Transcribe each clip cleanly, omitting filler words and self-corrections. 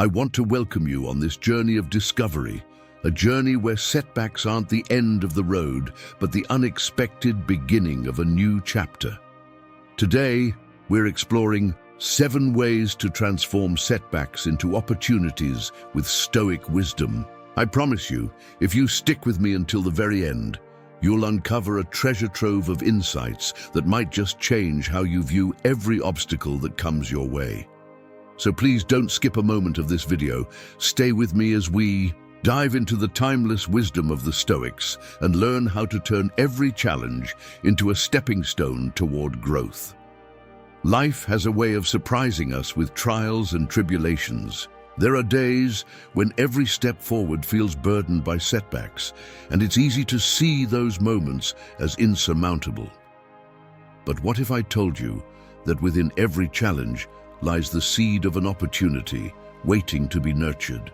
I want to welcome you on this journey of discovery, a journey where setbacks aren't the end of the road, but the unexpected beginning of a new chapter. Today, we're exploring 7 ways to transform setbacks into opportunities with Stoic wisdom. I promise you, if you stick with me until the very end, you'll uncover a treasure trove of insights that might just change how you view every obstacle that comes your way. So please don't skip a moment of this video. Stay with me as we dive into the timeless wisdom of the Stoics and learn how to turn every challenge into a stepping stone toward growth. Life has a way of surprising us with trials and tribulations. There are days when every step forward feels burdened by setbacks, and it's easy to see those moments as insurmountable. But what if I told you that within every challenge lies the seed of an opportunity waiting to be nurtured?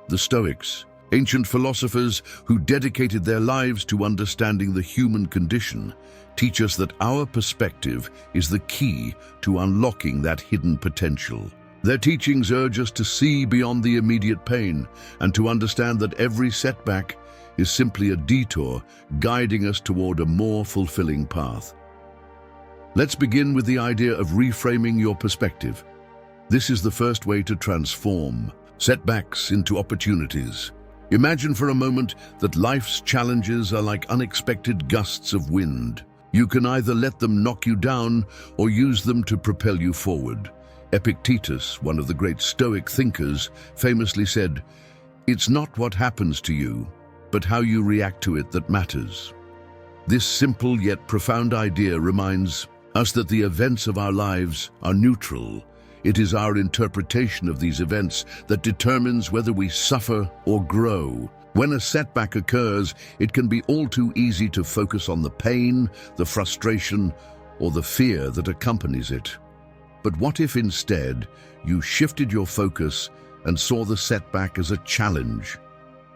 The Stoics, ancient philosophers who dedicated their lives to understanding the human condition, teach us that our perspective is the key to unlocking that hidden potential. Their teachings urge us to see beyond the immediate pain and to understand that every setback is simply a detour guiding us toward a more fulfilling path. Let's begin with the idea of reframing your perspective. This is the first way to transform setbacks into opportunities. Imagine for a moment that life's challenges are like unexpected gusts of wind. You can either let them knock you down or use them to propel you forward. Epictetus, one of the great Stoic thinkers, famously said, "It's not what happens to you, but how you react to it that matters." This simple yet profound idea reminds us that the events of our lives are neutral. It is our interpretation of these events that determines whether we suffer or grow. When a setback occurs, it can be all too easy to focus on the pain, the frustration, or the fear that accompanies it. But what if instead you shifted your focus and saw the setback as a challenge,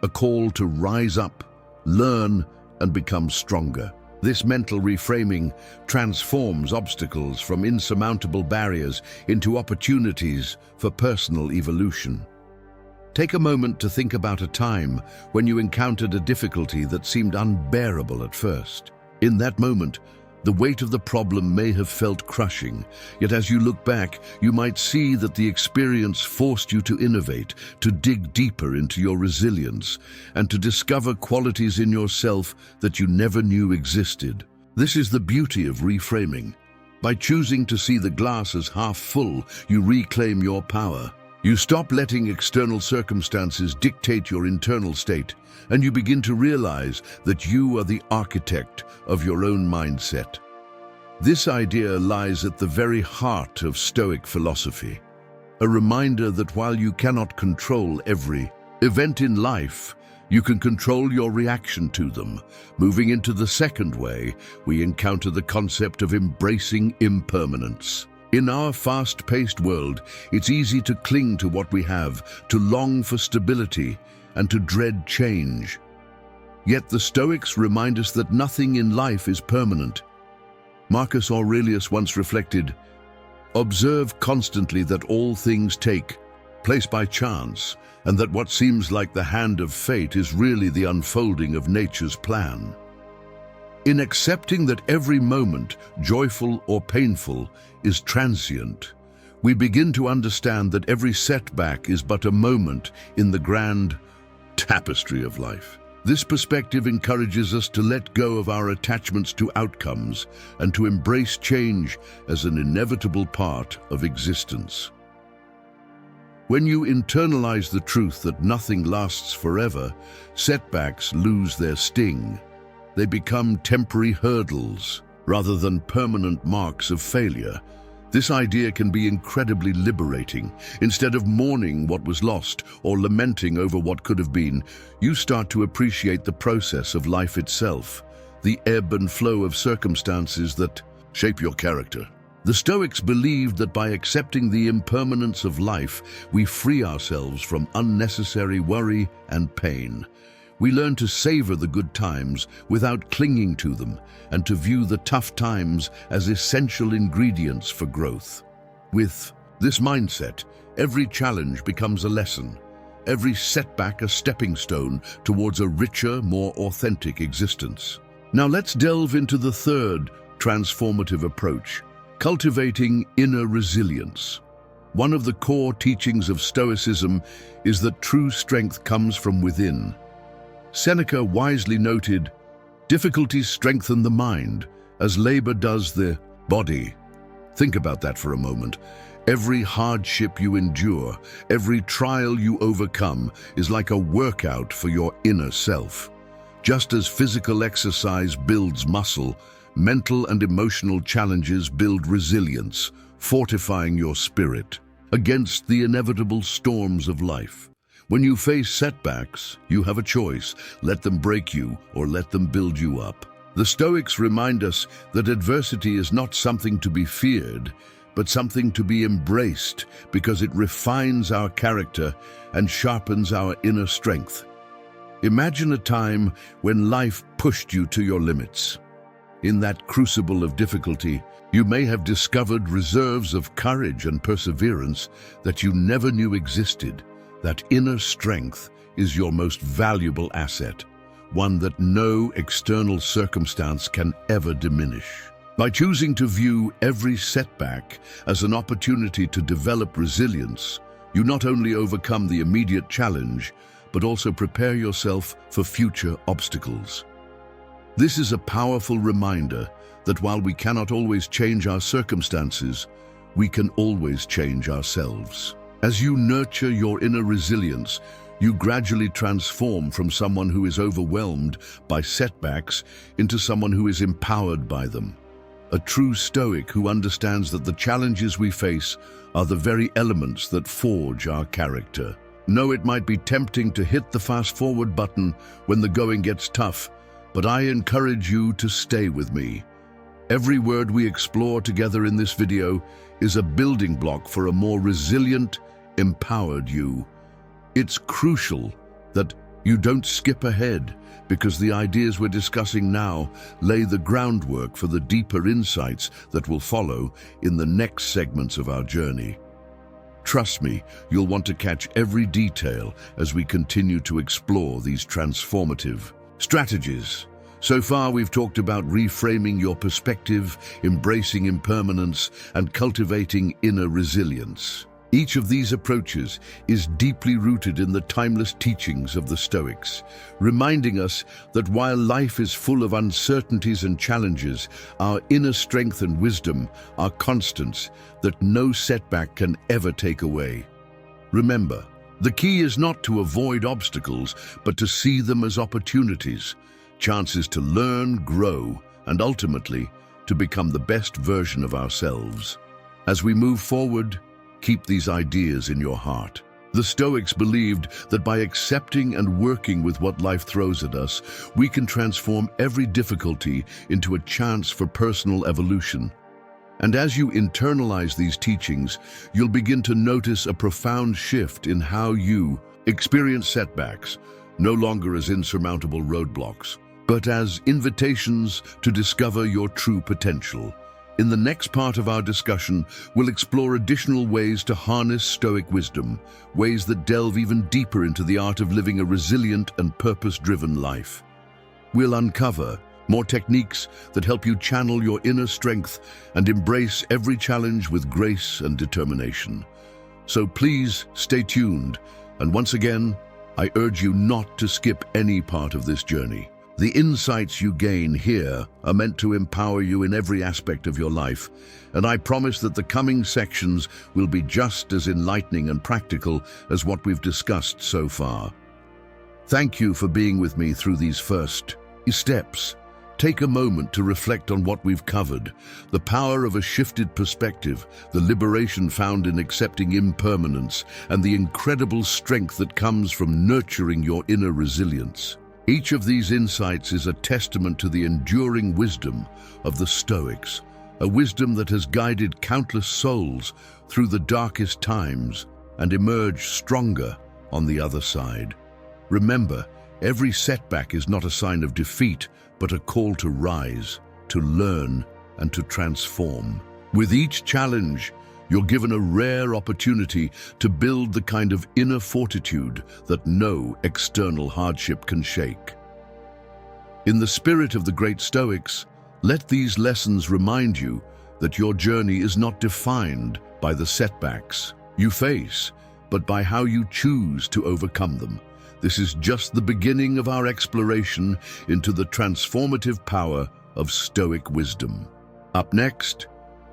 a call to rise up, learn, and become stronger? This mental reframing transforms obstacles from insurmountable barriers into opportunities for personal evolution. Take a moment to think about a time when you encountered a difficulty that seemed unbearable at first. In that moment, the weight of the problem may have felt crushing, yet as you look back, you might see that the experience forced you to innovate, to dig deeper into your resilience, and to discover qualities in yourself that you never knew existed. This is the beauty of reframing. By choosing to see the glass as half full, you reclaim your power. You stop letting external circumstances dictate your internal state, and you begin to realize that you are the architect of your own mindset. This idea lies at the very heart of Stoic philosophy, a reminder that while you cannot control every event in life, you can control your reaction to them. Moving into the second way, we encounter the concept of embracing impermanence. In our fast-paced world, it's easy to cling to what we have, to long for stability, and to dread change. Yet the Stoics remind us that nothing in life is permanent. Marcus Aurelius once reflected, "Observe constantly that all things take place by chance, and that what seems like the hand of fate is really the unfolding of nature's plan." In accepting that every moment, joyful or painful, is transient, we begin to understand that every setback is but a moment in the grand tapestry of life. This perspective encourages us to let go of our attachments to outcomes and to embrace change as an inevitable part of existence. When you internalize the truth that nothing lasts forever, setbacks lose their sting. They become temporary hurdles rather than permanent marks of failure. This idea can be incredibly liberating. Instead of mourning what was lost or lamenting over what could have been, you start to appreciate the process of life itself, the ebb and flow of circumstances that shape your character. The Stoics believed that by accepting the impermanence of life, we free ourselves from unnecessary worry and pain. We learn to savor the good times without clinging to them, and to view the tough times as essential ingredients for growth. With This mindset, every challenge becomes a lesson, every setback a stepping stone towards a richer, more authentic existence. Now let's delve into the third transformative approach, cultivating inner resilience. One of the core teachings of Stoicism is that true strength comes from within. Seneca wisely noted, "Difficulties strengthen the mind, as labor does the body." Think about that for a moment. Every hardship you endure, every trial you overcome is like a workout for your inner self. Just as physical exercise builds muscle, mental and emotional challenges build resilience, fortifying your spirit against the inevitable storms of life. When you face setbacks, you have a choice: let them break you or let them build you up. The Stoics remind us that adversity is not something to be feared, but something to be embraced because it refines our character and sharpens our inner strength. Imagine a time when life pushed you to your limits. In that crucible of difficulty, you may have discovered reserves of courage and perseverance that you never knew existed. That inner strength is your most valuable asset, one that no external circumstance can ever diminish. By choosing to view every setback as an opportunity to develop resilience, you not only overcome the immediate challenge, but also prepare yourself for future obstacles. This is a powerful reminder that while we cannot always change our circumstances, we can always change ourselves. As you nurture your inner resilience, you gradually transform from someone who is overwhelmed by setbacks into someone who is empowered by them. A true Stoic who understands that the challenges we face are the very elements that forge our character. No, it might be tempting to hit the fast-forward button when the going gets tough, but I encourage you to stay with me. Every word we explore together in this video is a building block for a more resilient, empowered you. It's crucial that you don't skip ahead, because the ideas we're discussing now lay the groundwork for the deeper insights that will follow in the next segments of our journey. Trust me, you'll want to catch every detail as we continue to explore these transformative strategies. So far, we've talked about reframing your perspective, embracing impermanence, and cultivating inner resilience. Each of these approaches is deeply rooted in the timeless teachings of the Stoics, reminding us that while life is full of uncertainties and challenges, our inner strength and wisdom are constants that no setback can ever take away. Remember, the key is not to avoid obstacles, but to see them as opportunities, chances to learn, grow, and ultimately to become the best version of ourselves. As we move forward, keep these ideas in your heart. The Stoics believed that by accepting and working with what life throws at us, we can transform every difficulty into a chance for personal evolution. And as you internalize these teachings, you'll begin to notice a profound shift in how you experience setbacks, no longer as insurmountable roadblocks, but as invitations to discover your true potential. In the next part of our discussion, we'll explore additional ways to harness Stoic wisdom, ways that delve even deeper into the art of living a resilient and purpose-driven life. We'll uncover more techniques that help you channel your inner strength and embrace every challenge with grace and determination. So please stay tuned, and once again, I urge you not to skip any part of this journey. The insights you gain here are meant to empower you in every aspect of your life, and I promise that the coming sections will be just as enlightening and practical as what we've discussed so far. Thank you for being with me through these first steps. Take a moment to reflect on what we've covered, the power of a shifted perspective, the liberation found in accepting impermanence, and the incredible strength that comes from nurturing your inner resilience. Each of these insights is a testament to the enduring wisdom of the Stoics, a wisdom that has guided countless souls through the darkest times and emerged stronger on the other side. Remember, every setback is not a sign of defeat, but a call to rise, to learn, and to transform. With each challenge, You're given a rare opportunity to build the kind of inner fortitude that no external hardship can shake. In the spirit of the great Stoics, let these lessons remind you that your journey is not defined by the setbacks you face, but by how you choose to overcome them. This is just the beginning of our exploration into the transformative power of Stoic wisdom. Up next,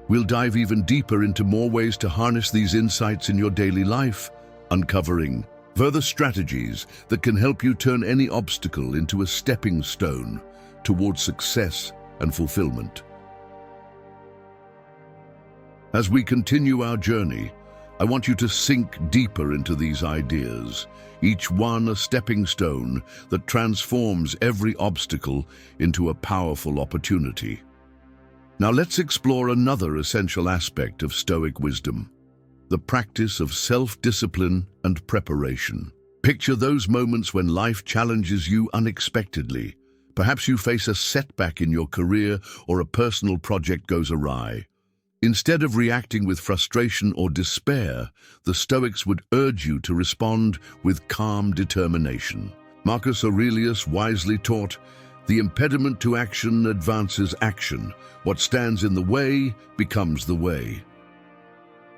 we'll dive even deeper into more ways to harness these insights in your daily life, uncovering further strategies that can help you turn any obstacle into a stepping stone towards success and fulfillment. As we continue our journey, I want you to sink deeper into these ideas, each one a stepping stone that transforms every obstacle into a powerful opportunity. Now let's explore another essential aspect of Stoic wisdom, the practice of self-discipline and preparation. Picture those moments when life challenges you unexpectedly. Perhaps you face a setback in your career or a personal project goes awry. Instead of reacting with frustration or despair, the Stoics would urge you to respond with calm determination. Marcus Aurelius wisely taught, "The impediment to action advances action. What stands in the way becomes the way."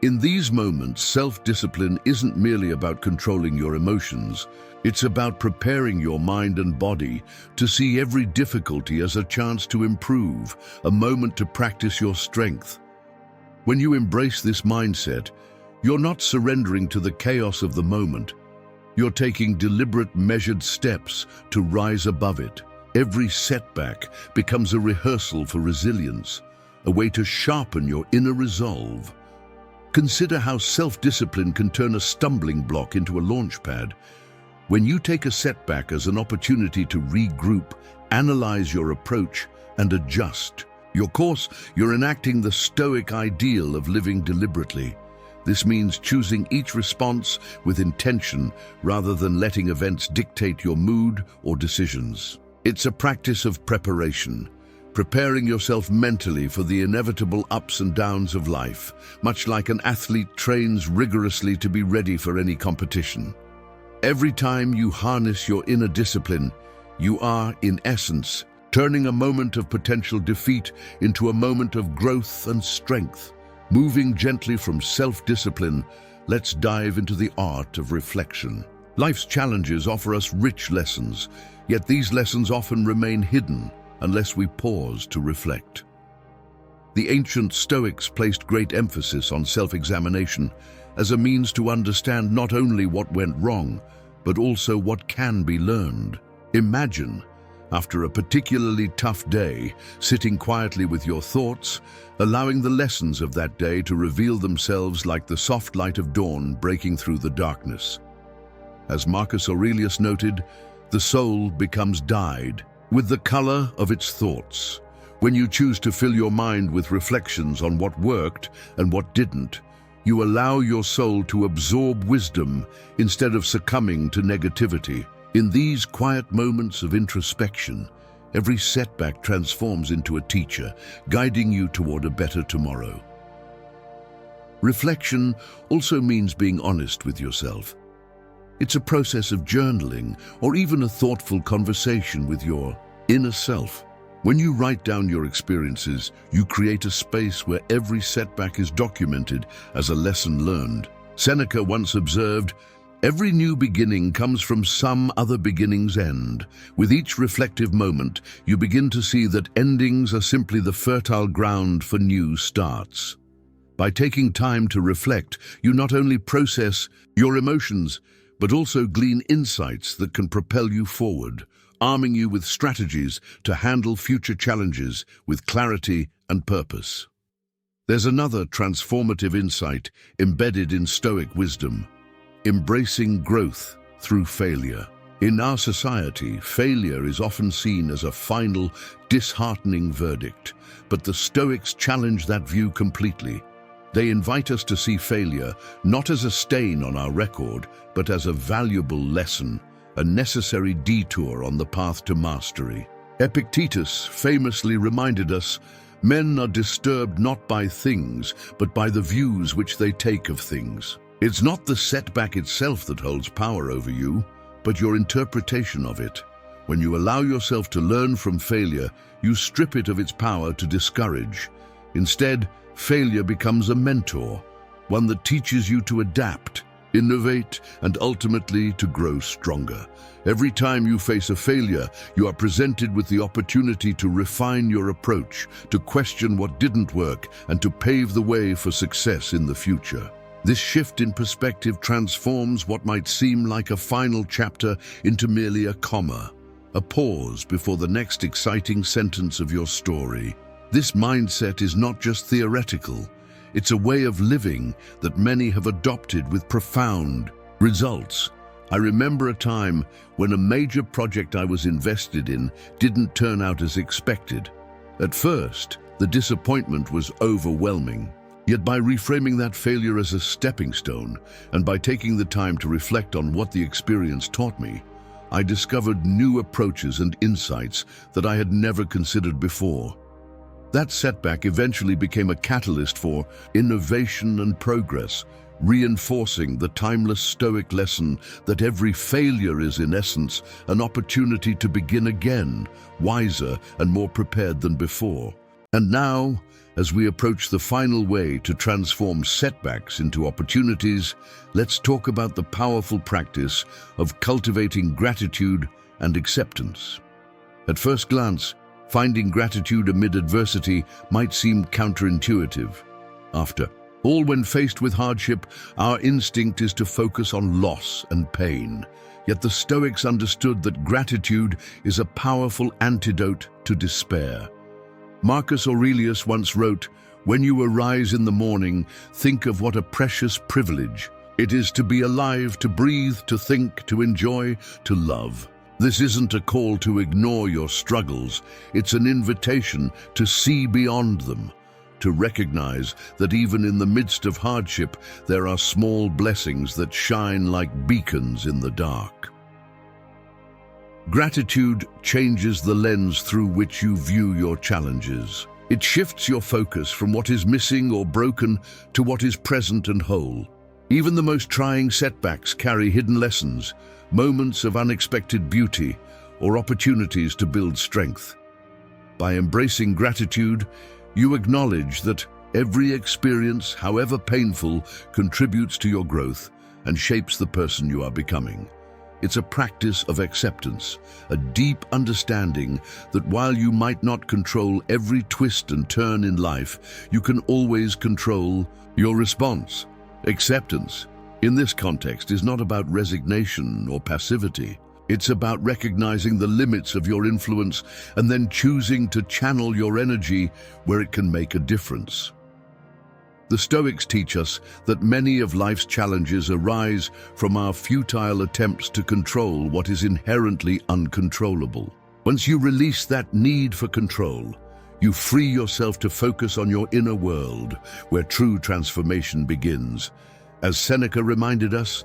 In these moments, self-discipline isn't merely about controlling your emotions. It's about preparing your mind and body to see every difficulty as a chance to improve, a moment to practice your strength. When you embrace this mindset, you're not surrendering to the chaos of the moment. You're taking deliberate, measured steps to rise above it. Every setback becomes a rehearsal for resilience, a way to sharpen your inner resolve. Consider how self-discipline can turn a stumbling block into a launch pad. When you take a setback as an opportunity to regroup, analyze your approach, and adjust your course, you're enacting the Stoic ideal of living deliberately. This means choosing each response with intention rather than letting events dictate your mood or decisions. It's a practice of preparation, preparing yourself mentally for the inevitable ups and downs of life, much like an athlete trains rigorously to be ready for any competition. Every time you harness your inner discipline, you are, in essence, turning a moment of potential defeat into a moment of growth and strength. Moving gently from self-discipline, let's dive into the art of reflection. Life's challenges offer us rich lessons, yet these lessons often remain hidden unless we pause to reflect. The ancient Stoics placed great emphasis on self-examination as a means to understand not only what went wrong, but also what can be learned. Imagine, after a particularly tough day, sitting quietly with your thoughts, allowing the lessons of that day to reveal themselves like the soft light of dawn breaking through the darkness. As Marcus Aurelius noted, the soul becomes dyed with the color of its thoughts. When you choose to fill your mind with reflections on what worked and what didn't, you allow your soul to absorb wisdom instead of succumbing to negativity. In these quiet moments of introspection, every setback transforms into a teacher, guiding you toward a better tomorrow. Reflection also means being honest with yourself. It's a process of journaling or even a thoughtful conversation with your inner self. When you write down your experiences, you create a space where every setback is documented as a lesson learned. Seneca once observed, "Every new beginning comes from some other beginning's end." With each reflective moment, you begin to see that endings are simply the fertile ground for new starts. By taking time to reflect, you not only process your emotions, but also glean insights that can propel you forward, arming you with strategies to handle future challenges with clarity and purpose. There's another transformative insight embedded in Stoic wisdom: embracing growth through failure. In our society, failure is often seen as a final, disheartening verdict, but the Stoics challenge that view completely. They invite us to see failure not as a stain on our record, but as a valuable lesson, a necessary detour on the path to mastery. Epictetus famously reminded us, Men are disturbed not by things, but by the views which they take of things. It's not the setback itself that holds power over you, but your interpretation of it. When you allow yourself to learn from failure, you strip it of its power to discourage. Instead, failure becomes a mentor, one that teaches you to adapt, innovate, and ultimately to grow stronger. Every time you face a failure, you are presented with the opportunity to refine your approach, to question what didn't work, and to pave the way for success in the future. This shift in perspective transforms what might seem like a final chapter into merely a comma, a pause before the next exciting sentence of your story. This mindset is not just theoretical. It's a way of living that many have adopted with profound results. I remember a time when a major project I was invested in didn't turn out as expected. At first, the disappointment was overwhelming. Yet by reframing that failure as a stepping stone, and by taking the time to reflect on what the experience taught me, I discovered new approaches and insights that I had never considered before. That setback eventually became a catalyst for innovation and progress, reinforcing the timeless Stoic lesson that every failure is, in essence, an opportunity to begin again, wiser and more prepared than before. And now, as we approach the final way to transform setbacks into opportunities, let's talk about the powerful practice of cultivating gratitude and acceptance. At first glance, finding gratitude amid adversity might seem counterintuitive. After all, when faced with hardship, our instinct is to focus on loss and pain. Yet the Stoics understood that gratitude is a powerful antidote to despair. Marcus Aurelius once wrote, "When you arise in the morning, think of what a precious privilege it is to be alive, to breathe, to think, to enjoy, to love." This isn't a call to ignore your struggles. It's an invitation to see beyond them, to recognize that even in the midst of hardship, there are small blessings that shine like beacons in the dark. Gratitude changes the lens through which you view your challenges. It shifts your focus from what is missing or broken to what is present and whole. Even the most trying setbacks carry hidden lessons, moments of unexpected beauty, or opportunities to build strength. By embracing gratitude, you acknowledge that every experience, however painful, contributes to your growth and shapes the person you are becoming. It's a practice of acceptance, a deep understanding that while you might not control every twist and turn in life, you can always control your response. Acceptance, in this context, is not about resignation or passivity. It's about recognizing the limits of your influence and then choosing to channel your energy where it can make a difference. The Stoics teach us that many of life's challenges arise from our futile attempts to control what is inherently uncontrollable. Once you release that need for control, you free yourself to focus on your inner world, where true transformation begins. As Seneca reminded us,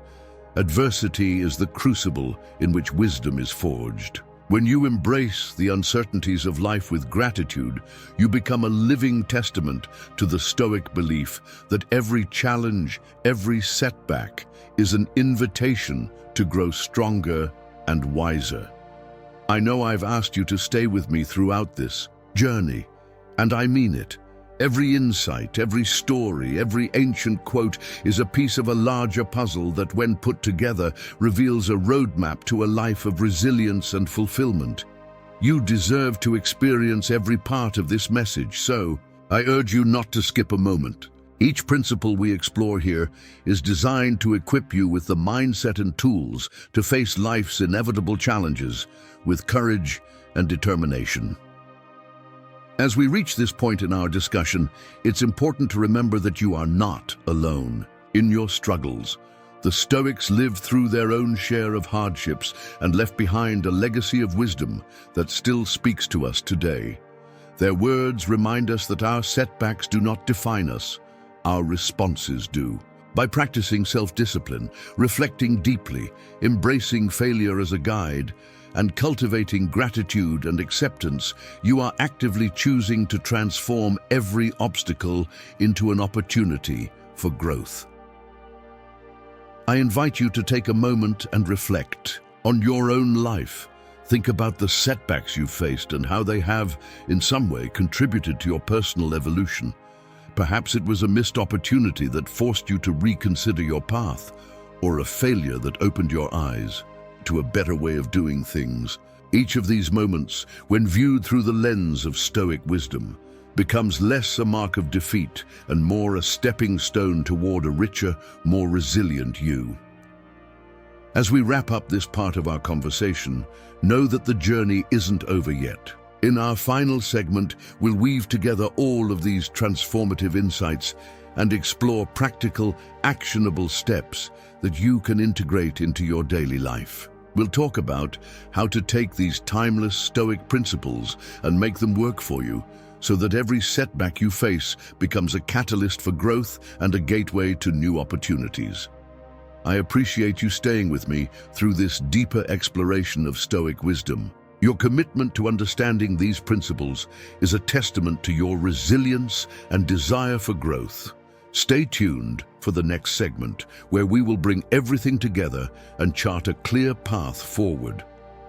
adversity is the crucible in which wisdom is forged. When you embrace the uncertainties of life with gratitude, you become a living testament to the Stoic belief that every challenge, every setback, is an invitation to grow stronger and wiser. I know I've asked you to stay with me throughout this journey, and I mean it. Every insight, every story, every ancient quote is a piece of a larger puzzle that, when put together, reveals a roadmap to a life of resilience and fulfillment. You deserve to experience every part of this message, so I urge you not to skip a moment. Each principle we explore here is designed to equip you with the mindset and tools to face life's inevitable challenges with courage and determination. As we reach this point in our discussion, it's important to remember that you are not alone in your struggles. The Stoics lived through their own share of hardships and left behind a legacy of wisdom that still speaks to us today. Their words remind us that our setbacks do not define us, our responses do. By practicing self-discipline, reflecting deeply, embracing failure as a guide, and cultivating gratitude and acceptance, you are actively choosing to transform every obstacle into an opportunity for growth. I invite you to take a moment and reflect on your own life. Think about the setbacks you've faced and how they have, in some way, contributed to your personal evolution. Perhaps it was a missed opportunity that forced you to reconsider your path, or a failure that opened your eyes to a better way of doing things. Each of these moments, when viewed through the lens of Stoic wisdom, becomes less a mark of defeat and more a stepping stone toward a richer, more resilient you. As we wrap up this part of our conversation, know that the journey isn't over yet. In our final segment, we'll weave together all of these transformative insights and explore practical, actionable steps that you can integrate into your daily life. We'll talk about how to take these timeless Stoic principles and make them work for you, so that every setback you face becomes a catalyst for growth and a gateway to new opportunities. I appreciate you staying with me through this deeper exploration of Stoic wisdom. Your commitment to understanding these principles is a testament to your resilience and desire for growth. Stay tuned for the next segment, where we will bring everything together and chart a clear path forward.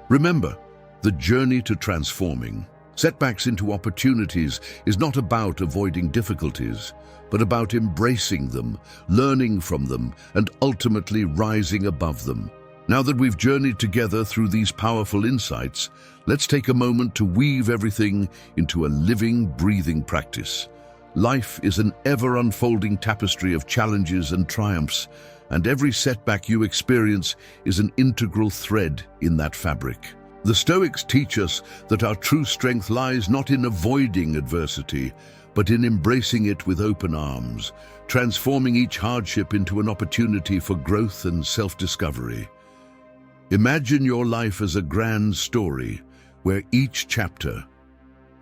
Remember, the journey to transforming setbacks into opportunities is not about avoiding difficulties, but about embracing them, learning from them, and ultimately rising above them. Now that we've journeyed together through these powerful insights, let's take a moment to weave everything into a living, breathing practice. Life is an ever-unfolding tapestry of challenges and triumphs, and every setback you experience is an integral thread in that fabric. The Stoics teach us that our true strength lies not in avoiding adversity, but in embracing it with open arms, transforming each hardship into an opportunity for growth and self-discovery. Imagine your life as a grand story, where each chapter,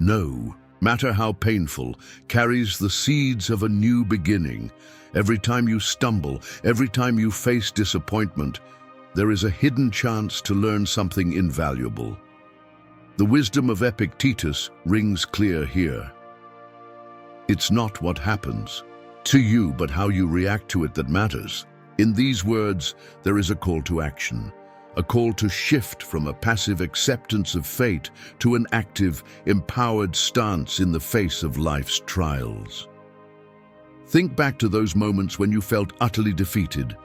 no matter how painful, carries the seeds of a new beginning. Every time you stumble, every time you face disappointment, there is a hidden chance to learn something invaluable. The wisdom of Epictetus rings clear here. It's not what happens to you, but how you react to it that matters. In these words, there is a call to action, a call to shift from a passive acceptance of fate to an active, empowered stance in the face of life's trials. Think back to those moments when you felt utterly defeated,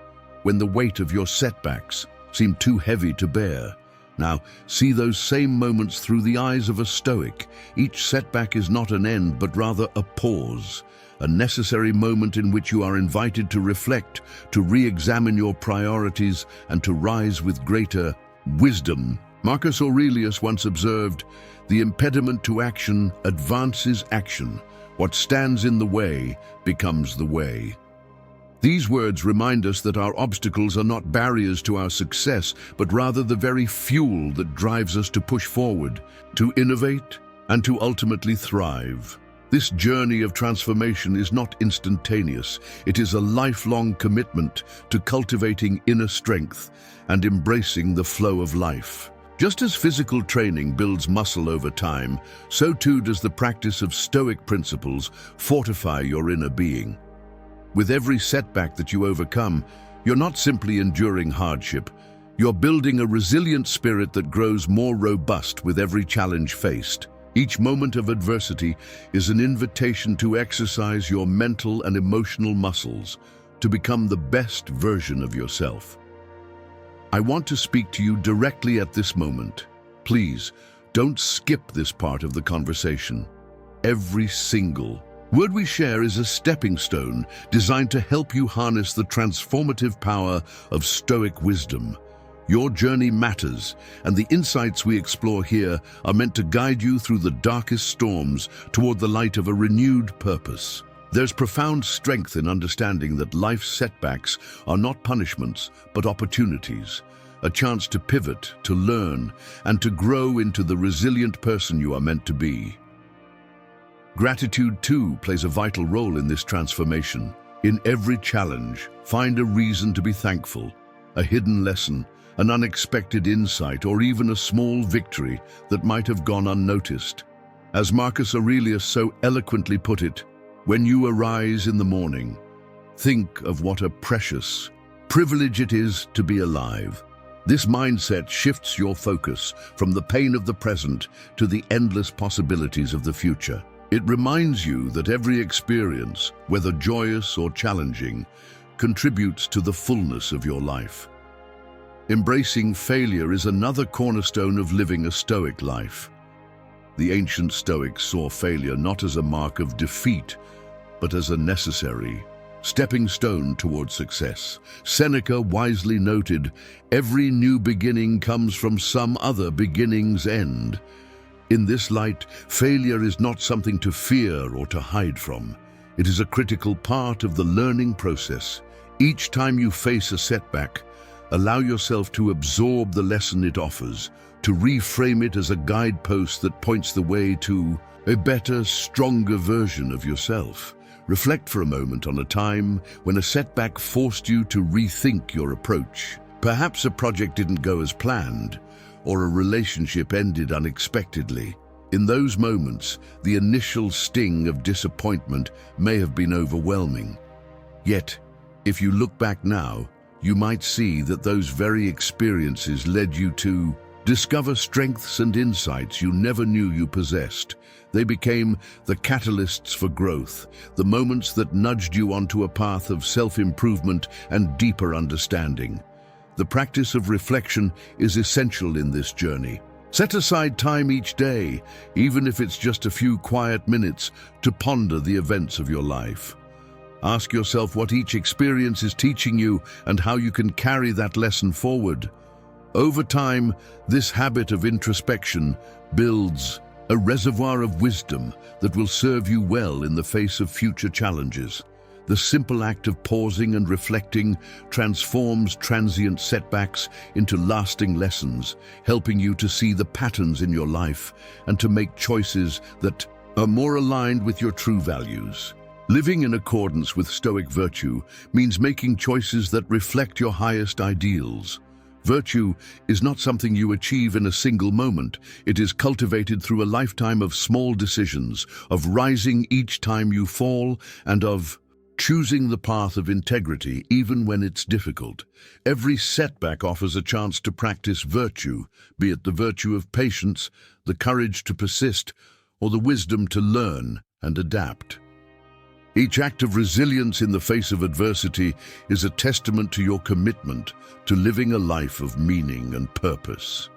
when the weight of your setbacks seemed too heavy to bear. Now, see those same moments through the eyes of a Stoic. Each setback is not an end, but rather a pause, a necessary moment in which you are invited to reflect, to re-examine your priorities, and to rise with greater wisdom. Marcus Aurelius once observed, "The impediment to action advances action. What stands in the way becomes the way." These words remind us that our obstacles are not barriers to our success, but rather the very fuel that drives us to push forward, to innovate, and to ultimately thrive. This journey of transformation is not instantaneous. It is a lifelong commitment to cultivating inner strength and embracing the flow of life. Just as physical training builds muscle over time, so too does the practice of Stoic principles fortify your inner being. With every setback that you overcome, you're not simply enduring hardship. You're building a resilient spirit that grows more robust with every challenge faced. Each moment of adversity is an invitation to exercise your mental and emotional muscles to become the best version of yourself. I want to speak to you directly at this moment. Please, don't skip this part of the conversation. Every single word we share is a stepping stone designed to help you harness the transformative power of Stoic wisdom. Your journey matters, and the insights we explore here are meant to guide you through the darkest storms toward the light of a renewed purpose. There's profound strength in understanding that life's setbacks are not punishments, but opportunities, a chance to pivot, to learn, and to grow into the resilient person you are meant to be. Gratitude, too, plays a vital role in this transformation. In every challenge, find a reason to be thankful, a hidden lesson, an unexpected insight, or even a small victory that might have gone unnoticed. As Marcus Aurelius so eloquently put it, when you arise in the morning, think of what a precious privilege it is to be alive. This mindset shifts your focus from the pain of the present to the endless possibilities of the future. It reminds you that every experience, whether joyous or challenging, contributes to the fullness of your life. Embracing failure is another cornerstone of living a Stoic life. The ancient Stoics saw failure not as a mark of defeat, but as a necessary stepping stone toward success. Seneca wisely noted, "Every new beginning comes from some other beginning's end." In this light, failure is not something to fear or to hide from. It is a critical part of the learning process. Each time you face a setback, allow yourself to absorb the lesson it offers, to reframe it as a guidepost that points the way to a better, stronger version of yourself. Reflect for a moment on a time when a setback forced you to rethink your approach. Perhaps a project didn't go as planned, or a relationship ended unexpectedly. In those moments, the initial sting of disappointment may have been overwhelming. Yet, if you look back now, you might see that those very experiences led you to discover strengths and insights you never knew you possessed. They became the catalysts for growth, the moments that nudged you onto a path of self-improvement and deeper understanding. The practice of reflection is essential in this journey. Set aside time each day, even if it's just a few quiet minutes, to ponder the events of your life. Ask yourself what each experience is teaching you and how you can carry that lesson forward. Over time, this habit of introspection builds a reservoir of wisdom that will serve you well in the face of future challenges. The simple act of pausing and reflecting transforms transient setbacks into lasting lessons, helping you to see the patterns in your life and to make choices that are more aligned with your true values. Living in accordance with Stoic virtue means making choices that reflect your highest ideals. Virtue is not something you achieve in a single moment. It is cultivated through a lifetime of small decisions, of rising each time you fall, and of choosing the path of integrity even when it's difficult. Every setback offers a chance to practice virtue, be it the virtue of patience, the courage to persist, or the wisdom to learn and adapt. Each act of resilience in the face of adversity is a testament to your commitment to living a life of meaning and purpose.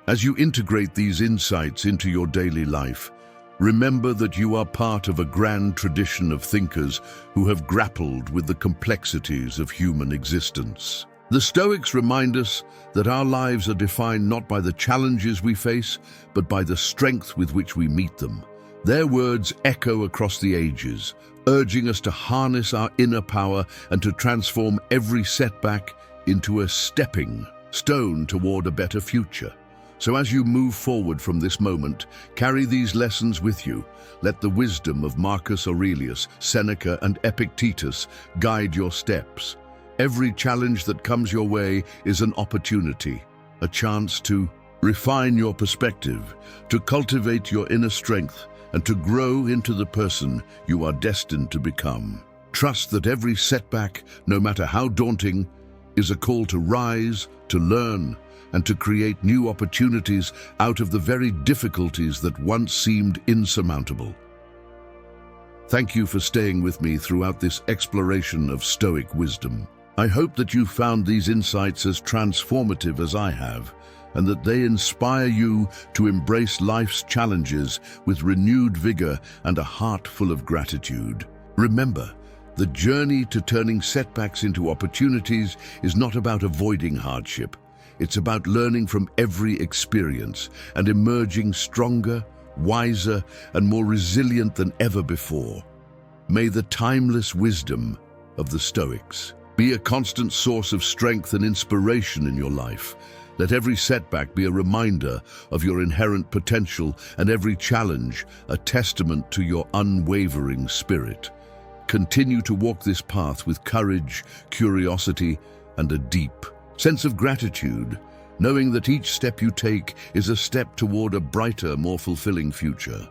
As you integrate these insights into your daily life, remember that you are part of a grand tradition of thinkers who have grappled with the complexities of human existence. The Stoics remind us that our lives are defined not by the challenges we face, but by the strength with which we meet them. Their words echo across the ages, urging us to harness our inner power and to transform every setback into a stepping stone toward a better future. So as you move forward from this moment, carry these lessons with you. Let the wisdom of Marcus Aurelius, Seneca, and Epictetus guide your steps. Every challenge that comes your way is an opportunity, a chance to refine your perspective, to cultivate your inner strength, and to grow into the person you are destined to become. Trust that every setback, no matter how daunting, is a call to rise, to learn, and to create new opportunities out of the very difficulties that once seemed insurmountable. Thank you for staying with me throughout this exploration of Stoic wisdom. I hope that you found these insights as transformative as I have, and that they inspire you to embrace life's challenges with renewed vigor and a heart full of gratitude. Remember, the journey to turning setbacks into opportunities is not about avoiding hardship. It's about learning from every experience and emerging stronger, wiser, and more resilient than ever before. May the timeless wisdom of the Stoics be a constant source of strength and inspiration in your life. Let every setback be a reminder of your inherent potential and every challenge a testament to your unwavering spirit. continue to walk this path with courage, curiosity, and a deep sense of gratitude, knowing that each step you take is a step toward a brighter, more fulfilling future.